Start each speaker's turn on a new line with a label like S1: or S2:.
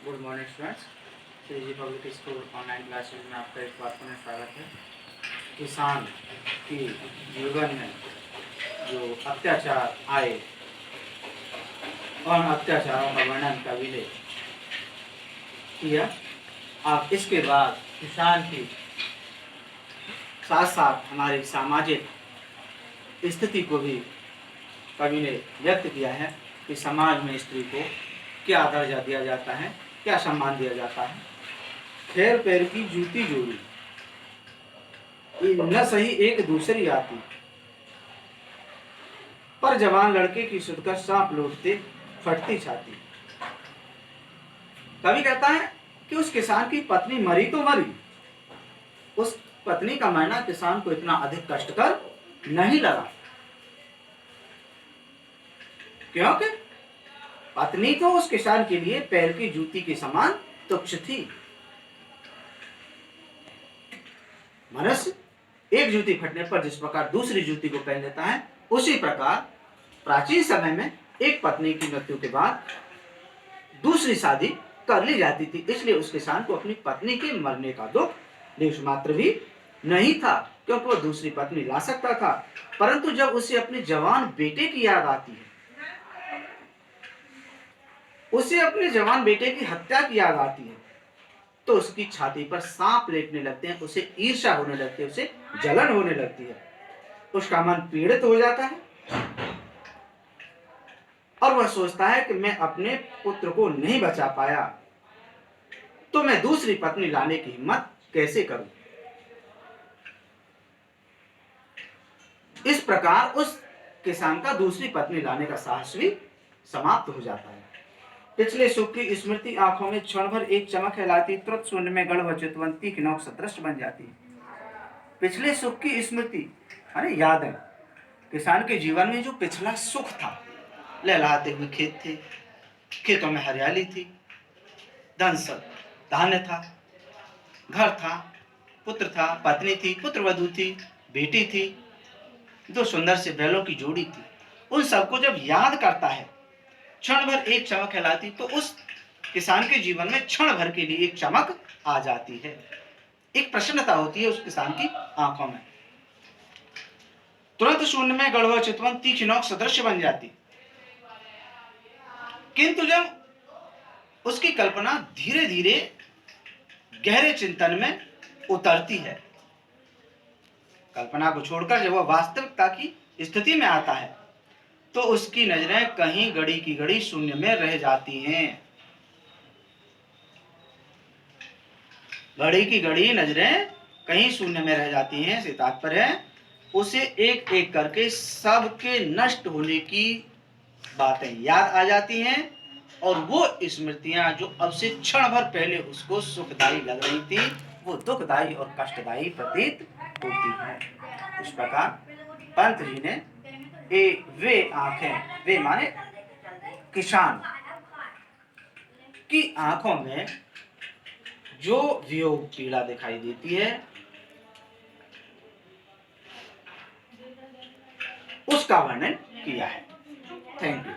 S1: Good morning students. CG public school online classes में आपका एक बार पुनः स्वागत है। किसान की जीवन में जो अत्याचार आए और अत्याचारों का वर्णन कवि ने किया। आप इसके बाद किसान की साथ साथ हमारी सामाजिक स्थिति को भी कवि ने व्यक्त किया है कि समाज में स्त्री को क्या दर्जा दिया जाता है, क्या सम्मान दिया जाता है। खैर पैर की जूती जोड़ी न सही एक दूसरी आती, पर जवान लड़के की सुधकर सांप लौटते फटती छाती। कवि कहता है कि उस किसान की पत्नी मरी तो मरी, उस पत्नी का मरना किसान को इतना अधिक कष्टकर नहीं लगा, क्योंकि पत्नी तो उस किसान के लिए पैर की जूती के समान तुच्छ थी। मनुष्य एक जूती फटने पर जिस प्रकार दूसरी जूती को पहन लेता है, उसी प्रकार प्राचीन समय में एक पत्नी की मृत्यु के बाद दूसरी शादी कर ली जाती थी। इसलिए उस किसान को अपनी पत्नी के मरने का दुख लेश मात्र भी नहीं था, क्योंकि वो दूसरी पत्नी ला सकता था। परंतु जब उसे अपने जवान बेटे की याद आती है, उसे अपने जवान बेटे की हत्या की याद आती है, तो उसकी छाती पर सांप लेटने लगते हैं, उसे ईर्ष्या होने लगती है, उसे जलन होने लगती है, उसका मन पीड़ित हो जाता है और वह सोचता है कि मैं अपने पुत्र को नहीं बचा पाया, तो मैं दूसरी पत्नी लाने की हिम्मत कैसे करूं। इस प्रकार उस किसान का दूसरी पत्नी लाने का साहस भी समाप्त हो जाता है। पिछले सुख की स्मृति आंखों में क्षण भर एक चमक हिलाती, तुरंत शून्य में गढ़ व चितवंती की नौक सदृश बन जाती। पिछले सुख की स्मृति अरे याद है, किसान के जीवन में जो पिछला सुख था, लहलहाते हुए खेत थे, खेतों में हरियाली थी, धन धान्य था, घर था, पुत्र था, पत्नी थी, पुत्रवधू थी, बेटी थी, दो सुंदर से बैलों की जोड़ी थी। उन सबको जब याद करता है, क्षण भर एक चमक हिलाती, तो उस किसान के जीवन में क्षण भर के लिए एक चमक आ जाती है, एक प्रसन्नता होती है उस किसान की आंखों में। तुरंत शून्य में गढ़ व चितवंती की नौक सदृश बन जाती। किंतु जब उसकी कल्पना धीरे धीरे गहरे चिंतन में उतरती है, कल्पना को छोड़कर जब वह वास्तविकता की स्थिति में आता है, तो उसकी नजरें कहीं गड़ी की गड़ी शून्य में रह जाती हैं। गड़ी की गड़ी नजरें कहीं शून्य में रह जाती हैं से तात्पर्य है उसे एक एक करके सबके नष्ट होने की बातें याद आ जाती हैं, और वो स्मृतियां जो अब से क्षण भर पहले उसको सुखदायी लग रही थी, वो दुखदायी और कष्टदायी प्रतीत होती है। इस प्रकार पंत जी ने वे आंखें, वे माने किसान की आंखों में जो वियोग पीड़ा दिखाई देती है, उसका वर्णन किया है। Thank you.